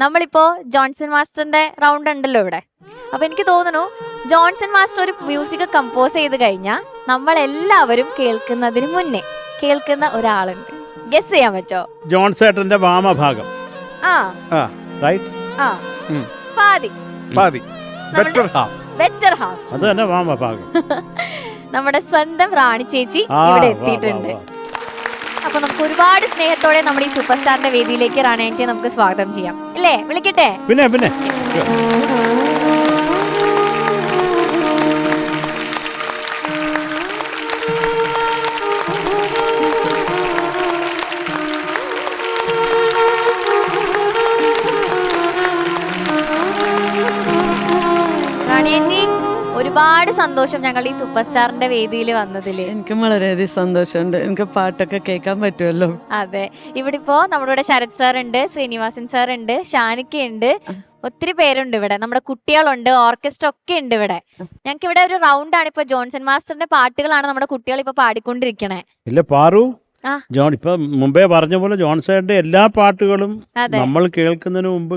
നമ്മളിപ്പോ Johnson മാസ്റ്ററിന്റെ round ഉണ്ടല്ലോ ഇവിടെ. അപ്പൊ എനിക്ക് തോന്നുന്നു ജോൺസൺ മാസ്റ്റർ ഒരു മ്യൂസിക് കമ്പോസ് ചെയ്ത് കഴിഞ്ഞാൽ നമ്മൾ എല്ലാവരും കേൾക്കുന്നതിന് മുന്നേ കേൾക്കുന്ന ഒരാളുണ്ട്. ഗസ് ചെയ്യാൻ പറ്റോ? ജോൺസേട്ടന്റെ വാമഭാഗം. ആ റൈറ്റ്. ആ പാതി പാതി ബെറ്റർ ഹാഫ്. Better half. അത് തന്നെ വാമഭാഗം. നമ്മുടെ സ്വന്തം റാണി ചേച്ചി ഇവിടെ എത്തിയിട്ടുണ്ട്. അപ്പൊ നമുക്ക് ഒരുപാട് സ്നേഹത്തോടെ നമ്മുടെ ഈ സൂപ്പർ സ്റ്റാറിന്റെ വേദിയിലേക്ക് റാണി ആന്റിയെ നമുക്ക് സ്വാഗതം ചെയ്യാം അല്ലേ? വിളിക്കട്ടെ? പിന്നെ റാണി ആന്റി, ഒരുപാട് സന്തോഷം ഞങ്ങളുടെ ഈ സൂപ്പർ സ്റ്റാറിന്റെ വേദിയിൽ വന്നതില്. എനിക്കും വളരെയധികം സന്തോഷമുണ്ട്. എനിക്ക് പാട്ടൊക്കെ കേൾക്കാൻ പറ്റുമല്ലോ. അതെ, ഇവിടെ ഇപ്പോ നമ്മുടെ ഇവിടെ ശരത് സാർ ഉണ്ട്, ശ്രീനിവാസൻ സാർ ഉണ്ട്, ഷാനിക്ക ഉണ്ട്, ഒത്തിരി പേരുണ്ട് ഇവിടെ. നമ്മുടെ കുട്ടികളുണ്ട്, ഓർക്കസ്ട്ര ഒക്കെ ഉണ്ട് ഇവിടെ. ഞങ്ങൾക്ക് ഇവിടെ ഒരു റൗണ്ട് ആണ്. ഇപ്പൊ ജോൺസൺ മാസ്റ്ററിന്റെ പാട്ടുകളാണ് നമ്മുടെ കുട്ടികൾ ഇപ്പൊ പാടിക്കൊണ്ടിരിക്കണേ. ഇല്ല പാറു, ജോൺ ഇപ്പൊ മുമ്പേ പറഞ്ഞ പോലെ ജോൺസേട്ടന്റെ എല്ലാ പാട്ടുകളും നമ്മൾ കേൾക്കുന്നതിന് മുമ്പ്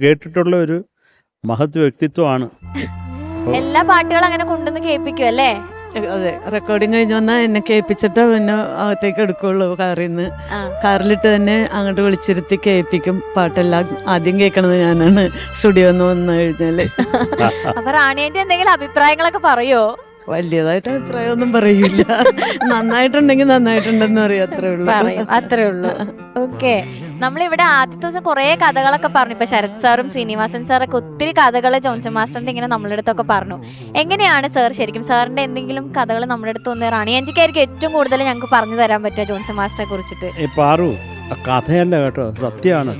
കേട്ടിട്ടുള്ള ഒരു മഹത് വ്യക്തിത്വമാണ്. എല്ലാ പാട്ടുകളും അങ്ങനെ കൊണ്ടുവന്ന് കേൾപ്പിക്കും അല്ലേ? അതെ, റെക്കോർഡിങ് കഴിഞ്ഞ് വന്നാൽ എന്നെ കേൾപ്പിച്ചിട്ട് പിന്നെ അകത്തേക്ക് എടുക്കുള്ളൂ. കാറിലിട്ട് തന്നെ അങ്ങോട്ട് വിളിച്ചിരുത്തി കേൾപ്പിക്കും. പാട്ടെല്ലാം ആദ്യം കേൾക്കണത് ഞാനാണ് സ്റ്റുഡിയോ വന്നു കഴിഞ്ഞാല്. അപ്പൊ റാണിയായിട്ട് എന്തെങ്കിലും അഭിപ്രായങ്ങളൊക്കെ പറയോ? വലിയതായിട്ട് അഭിപ്രായമൊന്നും പറയൂല. നന്നായിട്ടുണ്ടെങ്കിൽ നന്നായിട്ടുണ്ടെന്ന് പറയും, അത്രേ ഉള്ളൂ. ഓക്കെ, നമ്മളിവിടെ ആദ്യത്തെ ദിവസം കുറെ കഥകളൊക്കെ പറഞ്ഞു. ഇപ്പൊ ശരത് സാറും ശ്രീനിവാസൻ സാറൊക്കെ ഒത്തിരി കഥകൾ ജോൺസൺ മാസ്റ്ററിന്റെ ഇങ്ങനെ നമ്മുടെ അടുത്തൊക്കെ പറഞ്ഞു. എങ്ങനെയാണ് സാർ ശരിക്കും സാറിന്റെ എന്തെങ്കിലും കഥകൾ നമ്മുടെ അടുത്ത് ഒന്ന് റാണി ആന്റിക്കായിരിക്കും ഏറ്റവും കൂടുതൽ ഞങ്ങൾക്ക് പറഞ്ഞു തരാൻ പറ്റുക ജോൺസൺ മാസ്റ്ററെ കുറിച്ചിട്ട്? പാറു, കഥയല്ല കേട്ടോ, സത്യമാണ്.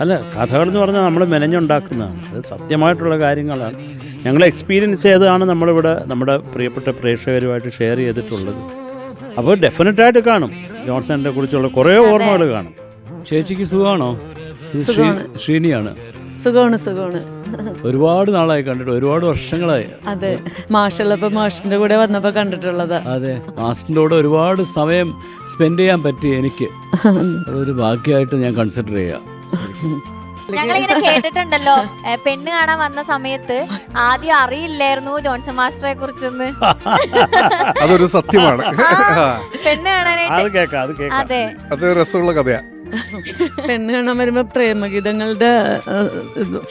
അല്ല, കഥകൾ എന്ന് പറഞ്ഞാൽ നമ്മൾ മെനഞ്ഞുണ്ടാക്കുന്നതാണ്. അത് സത്യമായിട്ടുള്ള കാര്യങ്ങളാണ്. ഞങ്ങൾ എക്സ്പീരിയൻസ് ചെയ്തതാണ് നമ്മളിവിടെ നമ്മുടെ പ്രിയപ്പെട്ട പ്രേക്ഷകരുമായിട്ട് ഷെയർ ചെയ്തിട്ടുള്ളത്. അപ്പോൾ ഡെഫിനറ്റായിട്ട് കാണും, ജോൺസണിനെ കുറിച്ചുള്ള കുറേ ഓർമ്മകൾ കാണും. ചേച്ചിക്ക് സുഖമാണോ? ശ്രീനിയാണ്. സുഖമാണ്. ഒരുപാട് നാളായി കണ്ടിട്ട്, ഒരുപാട് വർഷങ്ങളായി. അതെ, മാഷുള്ളപ്പോ മാഷിന്റെ കൂടെ വന്നപ്പോ കണ്ടിട്ടുള്ളതാ. അതെ, മാഷിന്റെ കൂടെ ഒരുപാട് സമയം സ്പെൻഡ് ചെയ്യാൻ പറ്റി എനിക്ക്. അതൊരു ഭാഗ്യമായിട്ട് ഞാൻ കൺസിഡർ ചെയ്യാം. ഞങ്ങളിങ്ങനെ കേട്ടിട്ടുണ്ടല്ലോ, പെണ്ണ് കാണാൻ വന്ന സമയത്ത് ആദ്യം അറിയില്ലായിരുന്നു ജോൺസൺ മാസ്റ്ററെ കുറിച്ചൊന്ന്. അതൊരു സത്യമാണ്. പെണ്ണ് കാണാനായിട്ട് അതെ, അത് രസമുള്ള കഥയാ. പെണ്ണ് കാണാൻ വരുമ്പോ പ്രേമഗീതങ്ങളുടെ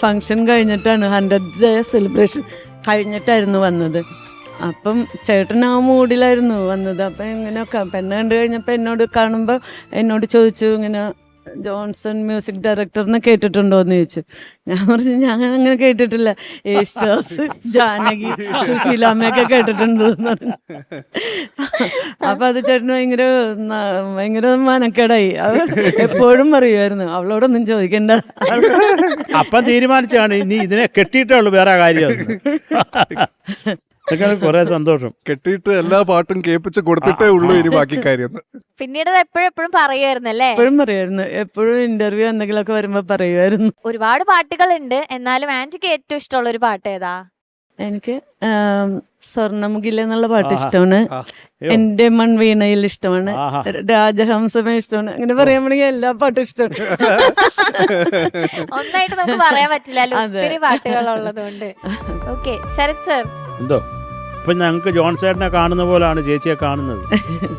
ഫംഗ്ഷൻ കഴിഞ്ഞിട്ടാണ്, 100th ഡേ സെലിബ്രേഷൻ കഴിഞ്ഞിട്ടായിരുന്നു വന്നത്. അപ്പം ചേട്ടൻ ആ മൂഡിലായിരുന്നു വന്നത്. അപ്പം ഇങ്ങനെയൊക്കെ പെണ്ണ് കണ്ടു കഴിഞ്ഞപ്പോൾ എന്നോട് കാണുമ്പോൾ എന്നോട് ചോദിച്ചു, ഇങ്ങനെ ജോൺസൺ മ്യൂസിക് ഡയറക്ടറിനെ കേട്ടിട്ടുണ്ടോയെന്ന് ചോദിച്ചു. ഞാൻ പറഞ്ഞു ഞാൻ അങ്ങനെ കേട്ടിട്ടില്ല, യേശുദാസ്, ജാനകി, സുശീലാമ്മയൊക്കെ കേട്ടിട്ടുണ്ടോന്ന് പറഞ്ഞു. അപ്പം അത് ചേട്ടന് ഭയങ്കര മനക്കേടായി. അത് എപ്പോഴും പറയുമായിരുന്നു, അവളോടൊന്നും ചോദിക്കണ്ട. അപ്പം തീരുമാനിച്ചാണ് ഇനി ഇതിനെ കെട്ടിയിട്ടുള്ളൂ, വേറെ കാര്യം. കുറെ സന്തോഷം. കെട്ടിയിട്ട് എല്ലാ പാട്ടും കേൾപ്പിച്ച് കൊടുത്തിട്ടേ ഉള്ളൂ ഇനി ബാക്കി കാര്യം. പിന്നീട് എപ്പോഴും പറയുമായിരുന്നു അല്ലേ? എപ്പോഴും പറയായിരുന്നു, എപ്പോഴും ഇന്റർവ്യൂ എന്തെങ്കിലുമൊക്കെ വരുമ്പോ പറയുമായിരുന്നു. ഒരുപാട് പാട്ടുകളുണ്ട്, എന്നാലും ആന്റിക്ക് ഏറ്റവും ഇഷ്ടമുള്ള ഒരു പാട്ട് ഏതാ? എനിക്ക് സ്വർണ്ണമുഖില എന്നുള്ള പാട്ട് ഇഷ്ടമാണ്. എന്റെ മൺവീണയിൽ ഇഷ്ടമാണ്. രാജഹംസമേ ഇഷ്ടമാണ്. അങ്ങനെ പറയുമ്പോഴെങ്കിൽ എല്ലാ പാട്ടും ഇഷ്ടമാണ്. ഒന്നായിട്ട് നമുക്ക് പറയാൻ പറ്റില്ല, ഒത്തിരി പാട്ടുകൾ ഉള്ളതുകൊണ്ട്. Okay, Sharath sir. എന്തോ ഇപ്പം ഞങ്ങൾക്ക് ജോൺസേട്ടനെ കാണുന്ന പോലാണ് ചേച്ചിയെ കാണുന്നത്.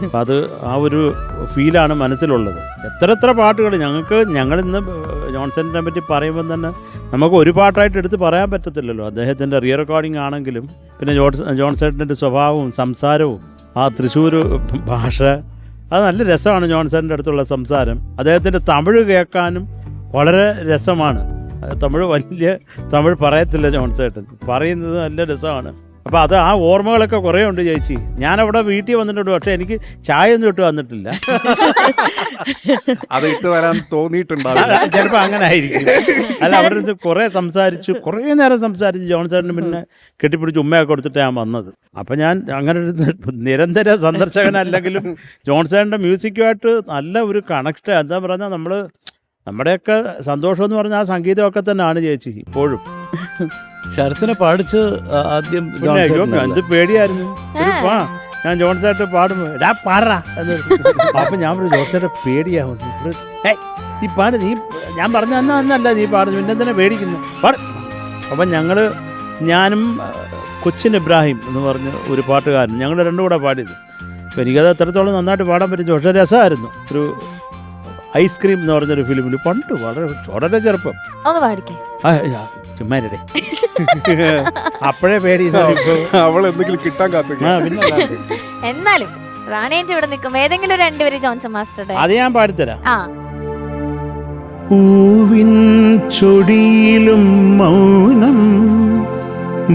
അപ്പം അത് ആ ഒരു ഫീലാണ് മനസ്സിലുള്ളത്. എത്ര പാട്ടുകൾ ഞങ്ങളിന്ന് ജോൺസേട്ടനെ പറ്റി പറയുമ്പോൾ തന്നെ നമുക്ക് ഒരു പാട്ടായിട്ട് എടുത്ത് പറയാൻ പറ്റത്തില്ലല്ലോ. അദ്ദേഹത്തിൻ്റെ റീ റെക്കോർഡിംഗ് ആണെങ്കിലും പിന്നെ ജോൺസേട്ടൻ്റെ സ്വഭാവവും സംസാരവും ആ തൃശ്ശൂർ ഭാഷ, അത് നല്ല രസമാണ്. ജോൺസേട്ടൻ്റെ അടുത്തുള്ള സംസാരം, അദ്ദേഹത്തിൻ്റെ തമിഴ് കേൾക്കാനും വളരെ രസമാണ്. തമിഴ് പറയത്തില്ല ജോൺസേട്ടൻ, പറയുന്നത് നല്ല രസമാണ്. അപ്പോൾ അത് ആ ഓർമ്മകളൊക്കെ കുറേ ഉണ്ട് ചേച്ചി. ഞാനവിടെ വീട്ടിൽ വന്നിട്ടുണ്ട്, പക്ഷെ എനിക്ക് ചായ ഒന്നും ഇട്ട് വന്നിട്ടില്ല. അത് ഇട്ട് വരാൻ തോന്നിയിട്ടുണ്ടാവില്ല, ചിലപ്പോൾ അങ്ങനെ ആയിരിക്കും. അല്ല, അവിടെ നിന്ന് കുറേ നേരം സംസാരിച്ച് ജോൺസേട്ടന് പിന്നെ കെട്ടിപ്പിടിച്ച് ഉമ്മയൊക്കെ കൊടുത്തിട്ട് ഞാൻ വന്നത്. അപ്പം ഞാൻ അങ്ങനെ ഒരു നിരന്തര സന്ദർശകനല്ലെങ്കിലും ജോൺസേട്ടൻ്റെ മ്യൂസിക്കുമായിട്ട് നല്ല ഒരു കണക്ഷൻ. എന്താ പറഞ്ഞാൽ നമ്മുടെയൊക്കെ സന്തോഷം എന്ന് പറഞ്ഞാൽ ആ സംഗീതമൊക്കെ തന്നെയാണ് ചേച്ചി ഇപ്പോഴും. ശരത്തിനെ പാടിച്ച് ആദ്യം എന്ത് പേടിയായിരുന്നു. ഞാൻ ജോൺസേട്ട് പാടുമ്പോ പാടാ എന്ന്. അപ്പൊ ഞാൻ ജോൺസേട്ട് പേടിയാവുന്നു. നീ പാട്, നീ ഞാൻ പറഞ്ഞ അന്നല്ല നീ പാടുന്നു, പിന്നെ തന്നെ പേടിക്കുന്നു, പാട്. അപ്പം ഞാനും കൊച്ചിൻ ഇബ്രാഹിം എന്ന് പറഞ്ഞ ഒരു പാട്ടുകാരൻ, ഞങ്ങൾ രണ്ടും കൂടെ പാടിയത്. അപ്പോൾ എനിക്കത് എത്രത്തോളം നന്നായിട്ട് പാടാൻ പറ്റും, പക്ഷേ രസമായിരുന്നു. ഒരു ഐസ്ക്രീം എന്ന് പറഞ്ഞൊരു ഫിലിമിൽ പണ്ട് വളരെ ചെറുപ്പം. ഒന്ന് പാടിക്കേ. ചുമ്മാരുടെ അപ്പോഴേ പേടി. അവൾ എന്തെങ്കിലും കിട്ടാൻ കാത്തിരിക്കും. എന്നാലും റാണിയേറ്റ് ഇവിടെ നിൽക്കും, ഏതെങ്കിലും ഒരു രണ്ടുപേര് ജോൺസൺ മാസ്റ്ററുടെ. അത് ഞാൻ പാടിത്തരാം. ആ, പൂവിൻ ചൊടിയിലും മൗനം,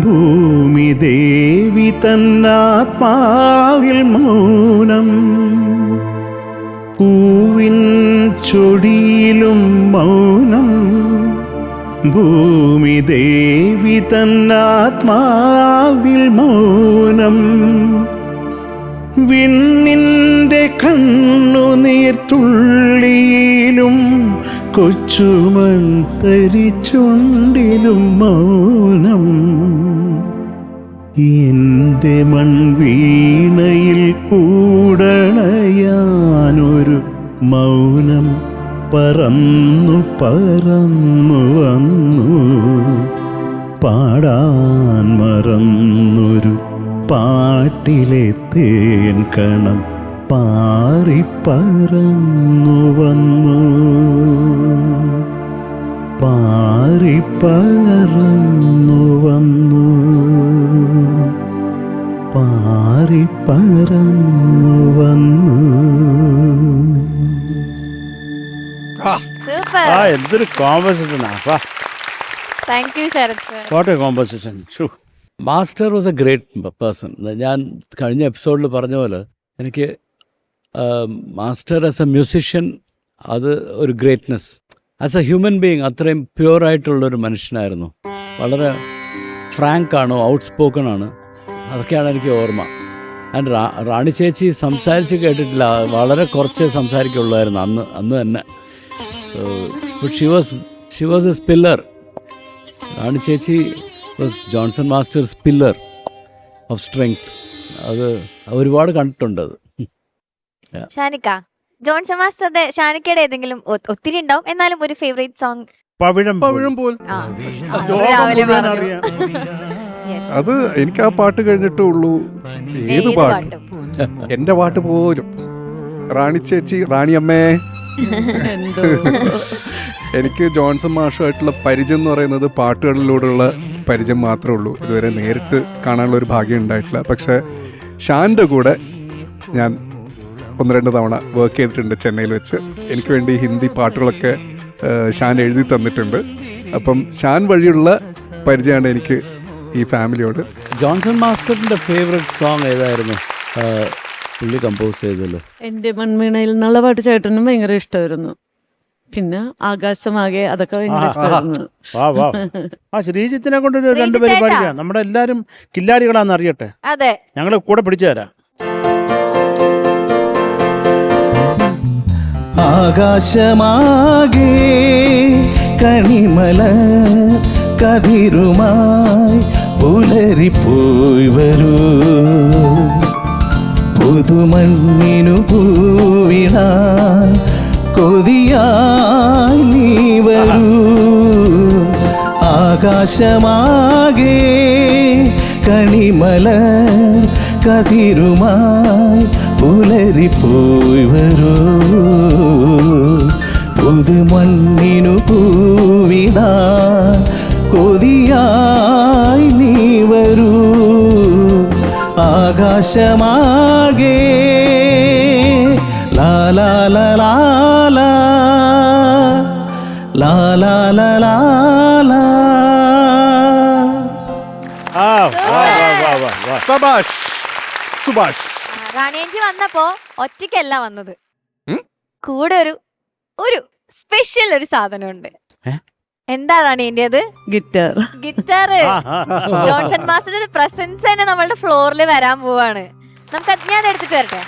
ഭൂമി ദേവി തന്നാത്മാവിൽ മൗനം. പൂവിൻ ചൊടിയിലും മൗനം, ഭൂമി ദേവി തന്നാത്മാവിൽ മൗനം. വിണ്ണിൻ്റെ കണ്ണുനീർത്തുള്ളിയിലും കൊച്ചുമൺ തരിച്ചുണ്ടിലും മൗനം. എൻ്റെ മൺവീണയിൽ കൂടണയാനൊരു മൗനം പറന്നു പറന്നു വന്നു. പാടാൻ മറന്നൊരു പാട്ടിലെ തേൻ കണം പാറിപ്പറന്നു വന്നു. പാറിപ്പറന്നു വന്നു. പാറിപ്പറന്നു വന്നു. സൂപ്പർ. എന്തൊരു കോമ്പസിഷനാ. Thank you Sharath sir. What a composition. Master was a great person. ഞാൻ കഴിഞ്ഞ എപ്പിസോഡിൽ പറഞ്ഞ പോലെ എനിക്ക് മാസ്റ്റർ ആസ് എ മ്യൂസിഷ്യൻ അത് ഒരു greatness. As A human being അത്രയും പ്യുവറായിട്ടുള്ളൊരു മനുഷ്യനായിരുന്നു. വളരെ ഫ്രാങ്കാണ്, ഔട്ട് സ്പോക്കൺ ആണ്. അതൊക്കെയാണ് എനിക്ക് ഓർമ്മ. ആൻഡ് റാണി ചേച്ചി സംസാരിച്ച് കേട്ടിട്ടില്ല, വളരെ കുറച്ചേ സംസാരിക്കുള്ളായിരുന്നു അന്ന് തന്നെ. She was a pillar. Rani ചേച്ചി was Johnson master's pillar of strength. അത് ഒരുപാട് കണ്ടിട്ടുണ്ട്. അത് ഷാനിക്ക, ജോൺസൺ മാസ്റ്ററുടെ ഷാനിക്കയുടെ ഏതെങ്കിലും ഒത്തിരി ഉണ്ടാവും, എന്നാലും ഒരു ഫേവറേറ്റ് സോങ്? പവിഴം പോൽ. രാവിലെ പറഞ്ഞു. Yes. അത് എനിക്ക് ആ പാട്ട് കഴിഞ്ഞിട്ടേ ഉള്ളൂ ഏത് പാട്ടും. എന്റെ പാട്ട് പോലും റാണി ചേച്ചി, റാണിയമ്മേ. എന്തോ എനിക്ക് ജോൺസൺ മാഷുമായിട്ടുള്ള പരിചയം എന്ന് പറയുന്നത് പാട്ടുകളിലൂടെയുള്ള പരിചയം മാത്രമേ ഉള്ളൂ. ഇതുവരെ നേരിട്ട് കാണാനുള്ള ഒരു ഭാഗ്യം ഉണ്ടായിട്ടില്ല. പക്ഷേ ഷാൻ്റെ കൂടെ ഞാൻ 1-2 തവണ വർക്ക് ചെയ്തിട്ടുണ്ട് ചെന്നൈയിൽ വെച്ച്. എനിക്ക് വേണ്ടി ഹിന്ദി പാട്ടുകളൊക്കെ ഷാൻ എഴുതി തന്നിട്ടുണ്ട്. അപ്പം ഷാൻ വഴിയുള്ള പരിചയമാണ് എനിക്ക് ഈ ഫാമിലിയോട്. ജോൺസൺ മാസ്റ്ററിൻ്റെ ഫേവറേറ്റ് സോങ് ഏതായിരുന്നു പുള്ളി കമ്പോസ് ചെയ്തല്ലോ? എൻ്റെ മൺവീണയിൽ എന്നുള്ള പാട്ട് ചേട്ടനും ഭയങ്കര ഇഷ്ടമായിരുന്നു. പിന്നെ ആകാശമാകെ, അതൊക്കെ ഭയങ്കര ഇഷ്ടമായിരുന്നു. ശ്രീജിത്തിനെ കൊണ്ട് രണ്ടുപേരും പഠിക്കാം. നമ്മുടെ എല്ലാരും കില്ലാടികളാന്ന് അറിയട്ടെ. അതെ, ഞങ്ങള് കൂടെ പിടിച്ചു തരാം. ആകാശമാകെ കണിമല കതിരുമായി പുലരിപ്പോയി വരൂ. പുതുമണ്ണിനു പൂവിടാൻ കൊതിയായി നീ വരൂ. ആകാശമാകെ കണിമല കതിരുമായി പുലരിപ്പോയി വരൂ. പുതുമണ്ണിനു പൂവിടാൻ കൊതിയായി നീ വരൂ. ആകാശമാകെ ലാ ലാ ലാ ലാ ലാ ലാ ലാ ലാ ലാ ലാ. സബാഷ് സുഭാഷ്. റാണിയഞ്ചി വന്നപ്പോ ഒറ്റയ്ക്കല്ല വന്നത്, കൂടെ ഒരു സ്പെഷ്യൽ ഒരു സാധനമുണ്ട്. എന്താ റാണിയന്റെ അത്? ഗിറ്റാർ. ഗിറ്റാർ. ജോൺസൺ മാസ്റ്ററുടെ പ്രസൻസ് തന്നെ നമ്മളുടെ ഫ്ലോറിൽ വരാൻ പോവാണ്. നമുക്ക് ഞാൻ അത് എടുത്തിട്ട് വരട്ടെ.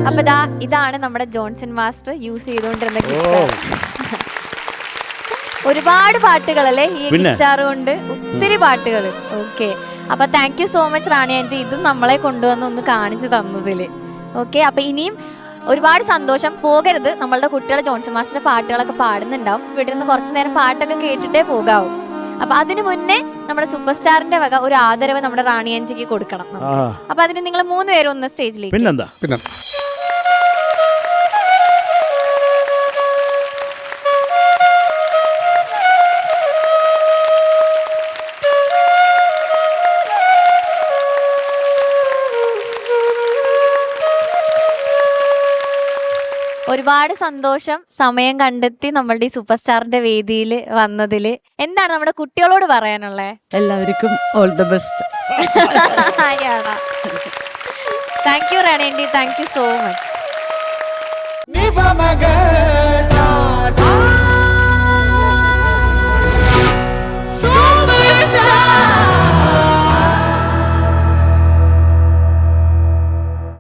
അപ്പൊ ഇതാണ് നമ്മുടെ ജോൺസൺ മാസ്റ്റർ യൂസ് ചെയ്തുകൊണ്ടിരുന്ന ഗിറ്റാർ. ഒരുപാട് പാട്ടുകളല്ലേ ഈ പിന്നെ. ഗിറ്റാർ കൊണ്ട് ഒത്തിരി പാട്ടുകൾ. ഓക്കെ, അപ്പൊ thank you so much Rani aunty, ഇതും നമ്മളെ കൊണ്ടുവന്ന് ഒന്ന് കാണിച്ചു തന്നതില്. ഓക്കെ, അപ്പൊ ഇനിയും ഒരുപാട് സന്തോഷം. പോകരുത്, നമ്മളുടെ കുട്ടികൾ ജോൺസൺ മാസ്റ്ററുടെ പാട്ടുകളൊക്കെ പാടുന്നുണ്ടാവും. ഇവിടെ നിന്ന് കുറച്ചു നേരം പാട്ടൊക്കെ കേട്ടിട്ടേ പോകാവൂ. അപ്പൊ അതിനു മുന്നേ നമ്മുടെ സൂപ്പർ സ്റ്റാറിന്റെ വക ഒരു ആദരവ് നമ്മുടെ റാണി ആന്റിക്ക് കൊടുക്കണം. അപ്പൊ അതിന് നിങ്ങൾ 3 പേരും ഒന്ന് സ്റ്റേജിലേക്ക്. പിന്നെന്താ. പിന്നെ ഒരുപാട് സന്തോഷം സമയം കണ്ടെത്തി നമ്മളുടെ ഈ സൂപ്പർ സ്റ്റാറിന്റെ വേദിയിൽ വന്നതില്. എന്താണ് നമ്മുടെ കുട്ടികളോട് പറയാനുള്ളത്? എല്ലാവർക്കും all the best. Thank you Rani aunty, thank you so much.